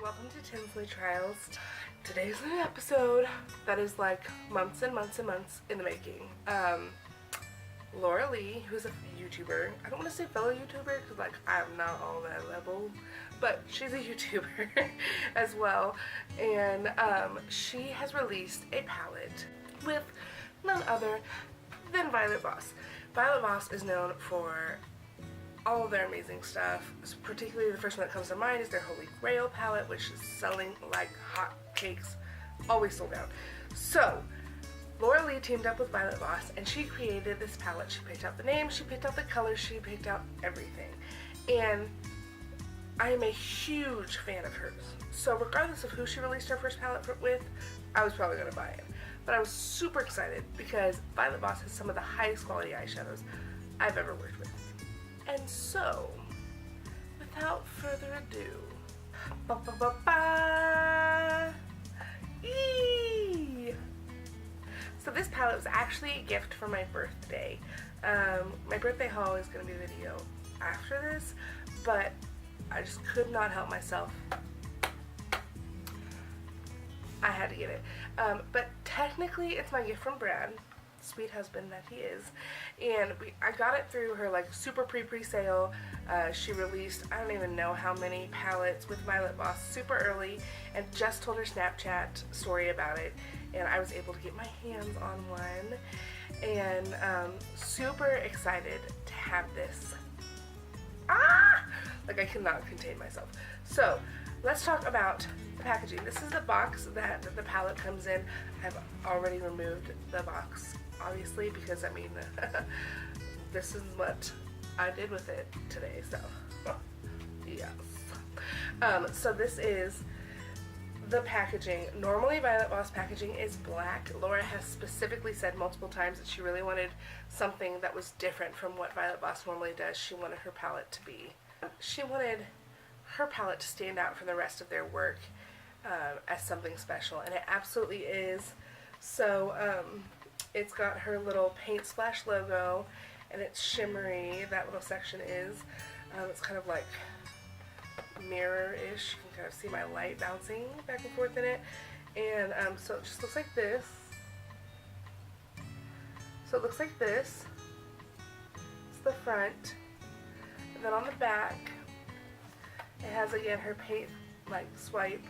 welcome to Tinsley Trials. Today's an episode that is like months and months and months in the making. LauraLee, who's a YouTuber, I don't want to say fellow YouTuber because like I'm not on that level, but she's a YouTuber as well, and she has released a palette with none other than VioletVoss. VioletVoss is known for all of their amazing stuff. Particularly the first one that comes to mind is their Holy Grail palette, which is selling like hotcakes, always sold out. So LauraLee teamed up with VioletVoss and she created this palette. She picked out the name, she picked out the colors, she picked out everything. And I am a huge fan of hers. So regardless of who she released her first palette with, I was probably going to buy it. But I was super excited because VioletVoss has some of the highest quality eyeshadows I've ever worked with. And so, without further ado, so this palette was actually a gift for my birthday. My birthday haul is going to be a video after this, but I just could not help myself. I had to get it. But technically it's my gift from Brad, sweet husband that he is, and I got it through her like super pre-sale. She released I don't even know how many palettes with VioletVoss super early and just told her Snapchat story about it, and I was able to get my hands on one, and super excited to have this. Like I cannot contain myself. So let's talk about the packaging. This is the box that the palette comes in. I've already removed the box, obviously, because I mean this is what I did with it today, so yes. So this is the packaging. Normally VioletVoss packaging is black. Laura has specifically said multiple times that she really wanted something that was different from what VioletVoss normally does. She wanted her palette to be, she wanted her palette to stand out from the rest of their work as something special, and it absolutely is. So it's got her little paint splash logo, and it's shimmery. That little section is. It's kind of like mirror-ish. You can kind of see my light bouncing back and forth in it. And so it just looks like this. So it looks like this. It's the front. And then on the back, it has again her paint like swipe.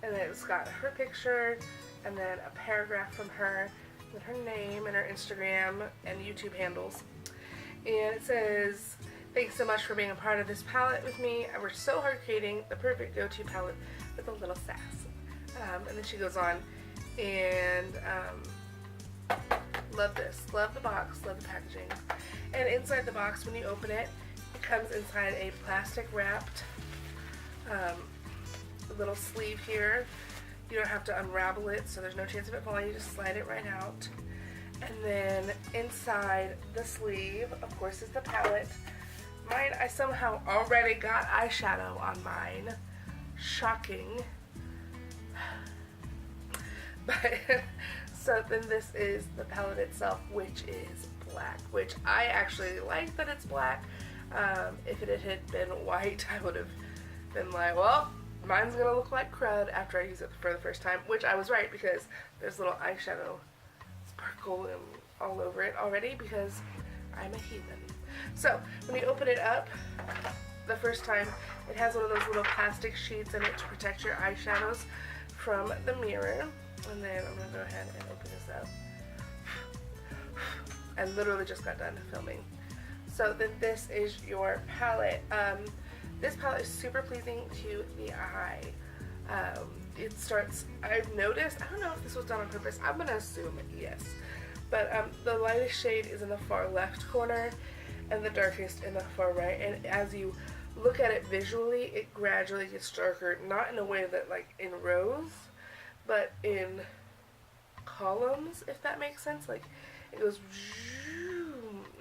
And then it's got her picture, and then a paragraph from her, with her name and her Instagram and YouTube handles. And it says, "Thanks so much for being a part of this palette with me. I worked so hard creating the perfect go-to palette with a little sass." And then she goes on, and love this. Love the box, love the packaging. And inside the box, when you open it, it comes inside a plastic wrapped little sleeve here. You don't have to unravel it, so there's no chance of it falling. You just slide it right out. And then inside the sleeve, of course, is the palette. Mine, I somehow already got eyeshadow on mine. Shocking. But, so then this is the palette itself, which is black, which I actually like that it's black. If it had been white, I would have been like, well, mine's gonna look like crud after I use it for the first time, which I was right, because there's little eyeshadow sparkle all over it already because I'm a heathen. So when you open it up the first time, it has one of those little plastic sheets in it to protect your eyeshadows from the mirror. And then I'm gonna go ahead and open this up. I literally just got done filming. So then this is your palette. This palette is super pleasing to the eye. It starts, I've noticed, I don't know if this was done on purpose, I'm going to assume yes, but the lightest shade is in the far left corner and the darkest in the far right, and as you look at it visually, it gradually gets darker, not in a way that like in rows, but in columns, if that makes sense. Like it goes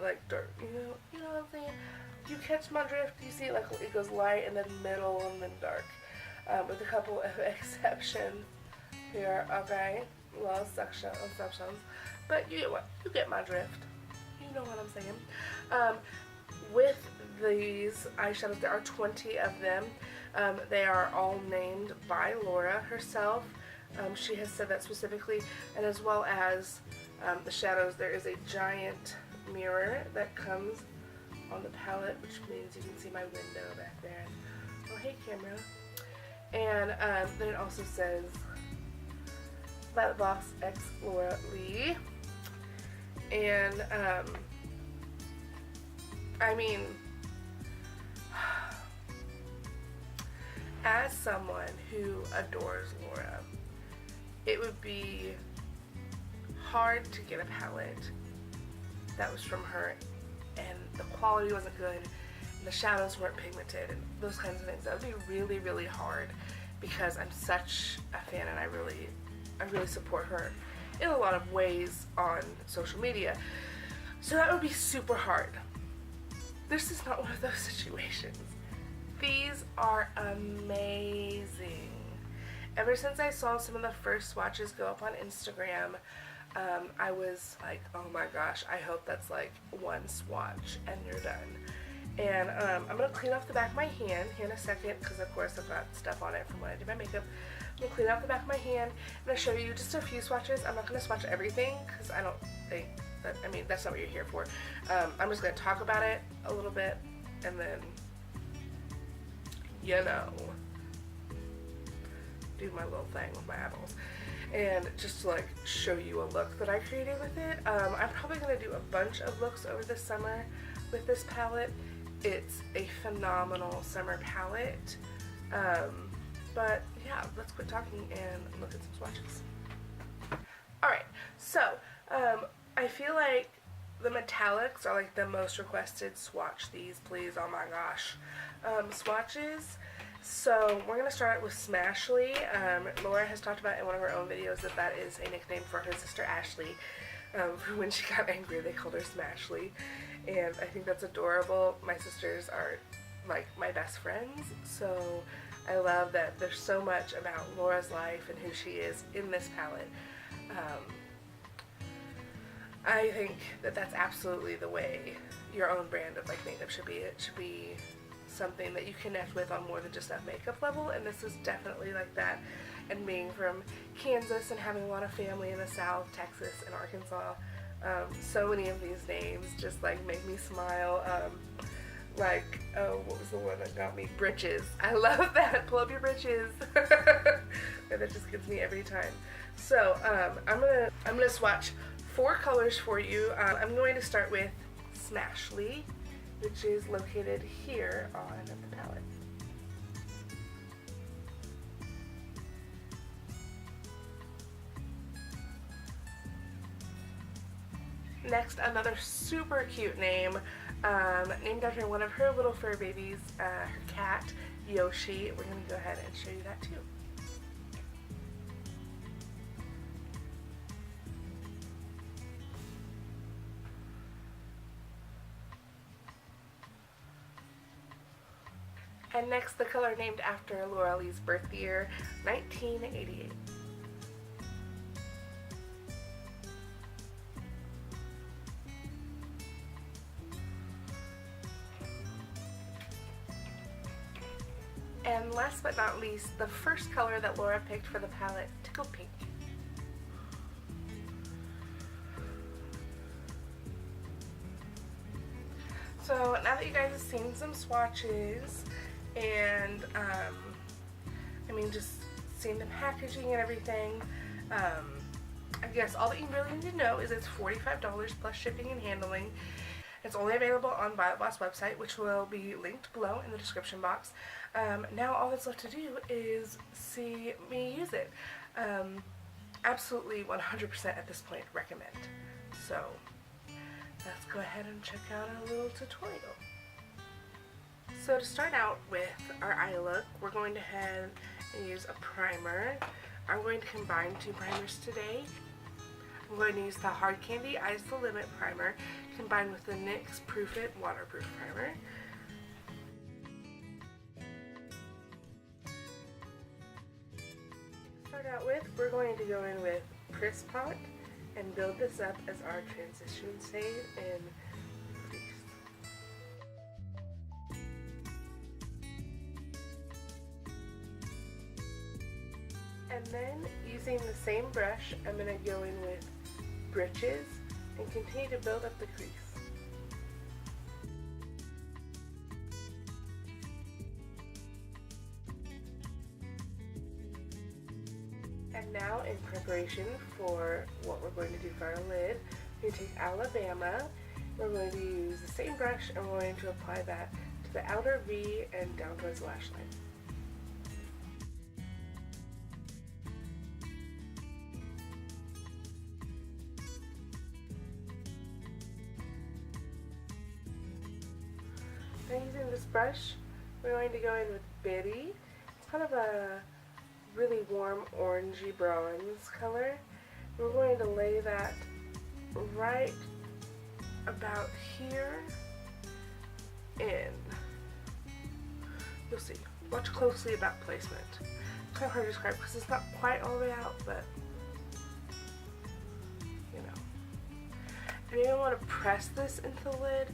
like dark, you know what I'm saying? You catch my drift? You see like it goes light and then middle and then dark, with a couple of exceptions here. Okay, well, exceptions, but you get my drift. You know what I'm saying. With these eyeshadows, there are 20 of them. They are all named by Laura herself. She has said that specifically, and as well as the shadows, there is a giant mirror that comes on the palette, which means you can see my window back there. Oh, hey camera. And then it also says VioletVoss x LauraLee. And I mean, as someone who adores Laura, it would be hard to get a palette that was from her and the quality wasn't good and the shadows weren't pigmented and those kinds of things. That would be really, really hard because I'm such a fan and I really support her in a lot of ways on social media. So that would be super hard. This is not one of those situations. These are amazing. Ever since I saw some of the first swatches go up on Instagram, I was like, oh my gosh, I hope that's like one swatch and you're done. And I'm going to clean off the back of my hand here in a second because of course I've got stuff on it from when I did my makeup. I'm going to clean off the back of my hand and I'll show you just a few swatches. I'm not going to swatch everything because I don't think that, I mean, that's not what you're here for. I'm just going to talk about it a little bit and then, you know, do my little thing with my eyeballs. And just to like show you a look that I created with it. I'm probably going to do a bunch of looks over the summer with this palette. It's a phenomenal summer palette. But yeah, let's quit talking and look at some swatches. Alright, so I feel like the metallics are like the most requested. Swatch these please, oh my gosh. Swatches. So we're going to start with Smashly. Laura has talked about in one of her own videos that that is a nickname for her sister Ashley. When she got angry they called her Smashly, and I think that's adorable. My sisters are like my best friends, so I love that there's so much about Laura's life and who she is in this palette. I think that that's absolutely the way your own brand of like makeup should be. It should be something that you connect with on more than just that makeup level, and this is definitely like that. And being from Kansas and having a lot of family in the South, Texas and Arkansas, so many of these names just like make me smile. Like, oh, what was the one that got me? Britches. I love that. Pull up your britches. That just gets me every time. So I'm gonna swatch 4 colors for you. I'm going to start with Smashly, which is located here on the palette. Next, another super cute name, named after one of her little fur babies, her cat, Yoshi. We're going to go ahead and show you that too. And next, the color named after LauraLee's birth year, 1988. And last but not least, the first color that Laura picked for the palette, Tickle Pink. So now that you guys have seen some swatches and I mean just seen the packaging and everything, I guess all that you really need to know is it's $45 plus shipping and handling. It's only available on VioletVoss website, which will be linked below in the description box. Now all that's left to do is see me use it. Absolutely 100% at this point recommend. So let's go ahead and check out a little tutorial. So to start out with our eye look, we're going to head and use a primer. I'm going to combine 2 primers today. I'm going to use the Hard Candy Eyes the Limit primer combined with the NYX Proof It waterproof primer. To start out with, we're going to go in with Press Pot and build this up as our transition shade in Crease. And then using the same brush, I'm going to go in with Britches and continue to build up the crease. And now, in preparation for what we're going to do for our lid, we're going to take Alabama. We're going to use the same brush and we're going to apply that to the outer V and down towards the lash line. Now, using this brush, we're going to go in with Biddy. It's kind of a really warm orangey bronze color. We're going to lay that right about here, and you'll see. Watch closely about placement. It's kind of hard to describe because it's not quite all the way out, but you know. And you want to press this into the lid,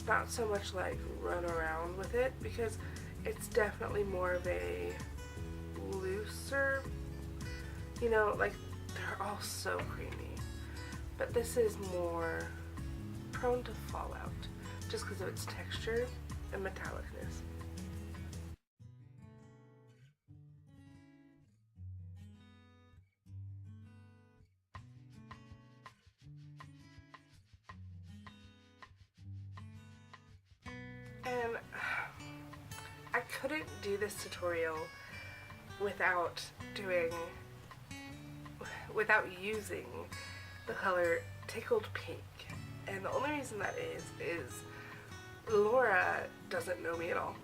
not so much like run around with it, because it's definitely more of a looser, you know, like they're all so creamy, but this is more prone to fallout just because of its texture and metallicness. And I couldn't do this tutorial without using the color Tickled Pink. And the only reason that is Laura doesn't know me at all.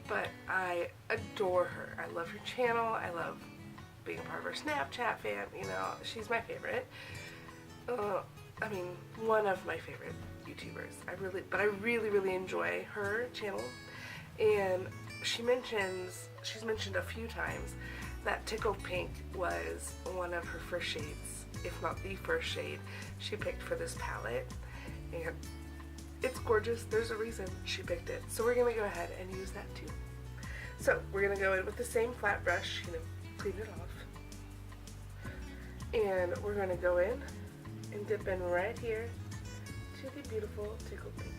But I adore her. I love her channel. I love being a part of her Snapchat fan. You know, she's my favorite. I mean, one of my favorite YouTubers. I really enjoy her channel. And she's mentioned a few times that Tickled Pink was one of her first shades, if not the first shade she picked for this palette. And it's gorgeous. There's a reason she picked it. So we're going to go ahead and use that too. So we're going to go in with the same flat brush, you know, clean it off. And we're going to go in and dip in right here to the beautiful Tickled Pink.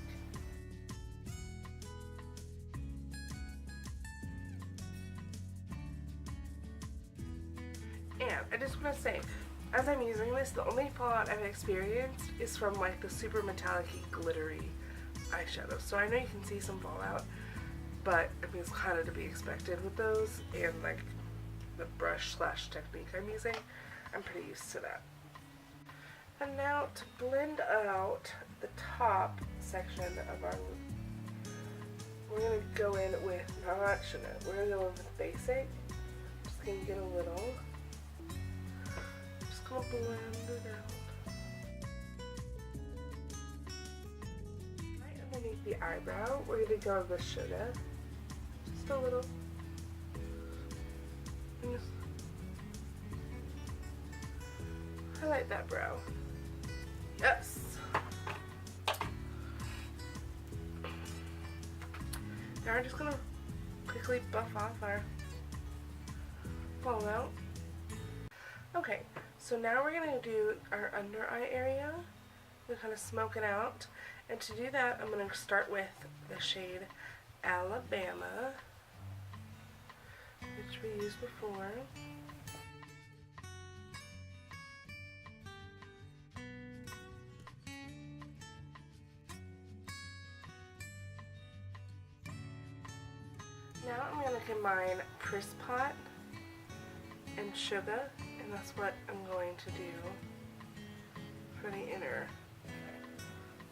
And I just want to say, as I'm using this, the only fallout I've experienced is from like the super metallic-y, glittery eyeshadows. So I know you can see some fallout, but I mean, it's kind of to be expected with those, and like the brush slash technique I'm using, I'm pretty used to that. And now to blend out the top section of our look, we're going to go in with, we're going to go in with Basic. Just going to get a little. Just going to blend it out. Right underneath the eyebrow, we're going to go with Sugar. Just a little. And just highlight that brow. Yes. Now we're just gonna quickly buff off our fallout. Okay, so now we're gonna do our under eye area. We're kind of smoke it out, and to do that, I'm gonna start with the shade Alabama, which we used before. Now I'm going to combine Press Pot and Sugar, and that's what I'm going to do for the inner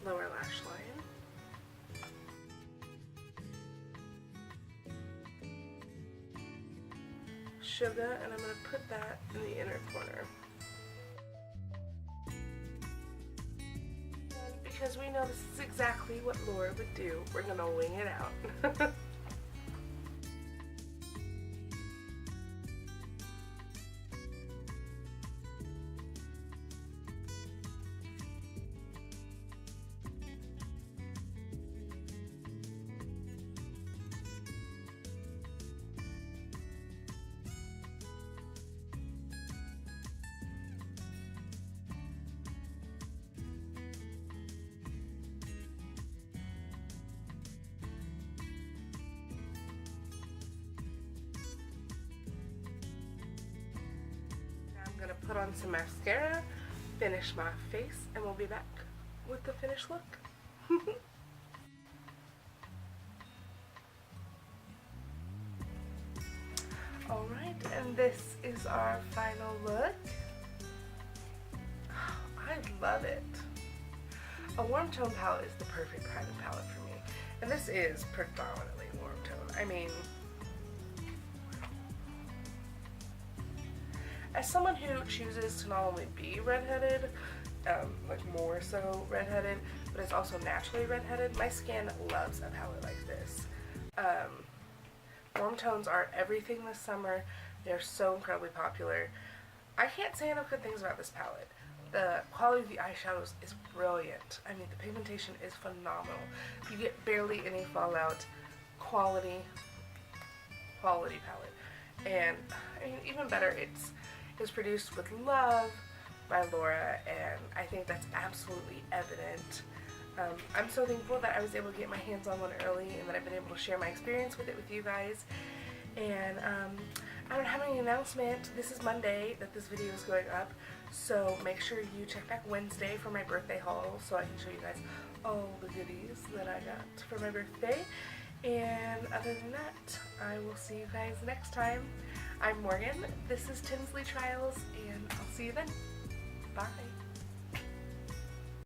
lower lash line. Sugar, and I'm going to put that in the inner corner. And because we know this is exactly what Laura would do, we're going to wing it out. on some mascara, finish my face, and we'll be back with the finished look. Alright, and this is our final look. I love it. A warm tone palette is the perfect kind of palette for me. And this is predominantly warm tone. I mean, as someone who chooses to not only be redheaded, like more so redheaded, but is also naturally redheaded, my skin loves a palette like this. Warm tones are everything this summer. They're so incredibly popular. I can't say enough good things about this palette. The quality of the eyeshadows is brilliant. I mean, the pigmentation is phenomenal. You get barely any fallout. Quality palette. And I mean, even better, it's produced with love by Laura, and I think that's absolutely evident. I'm so thankful that I was able to get my hands on one early and that I've been able to share my experience with it with you guys. And I don't have any announcement. This is Monday that this video is going up, so make sure you check back Wednesday for my birthday haul so I can show you guys all the goodies that I got for my birthday. And other than that, I will see you guys next time. I'm Morgan, this is Tinsley Trials, and I'll see you then. Bye.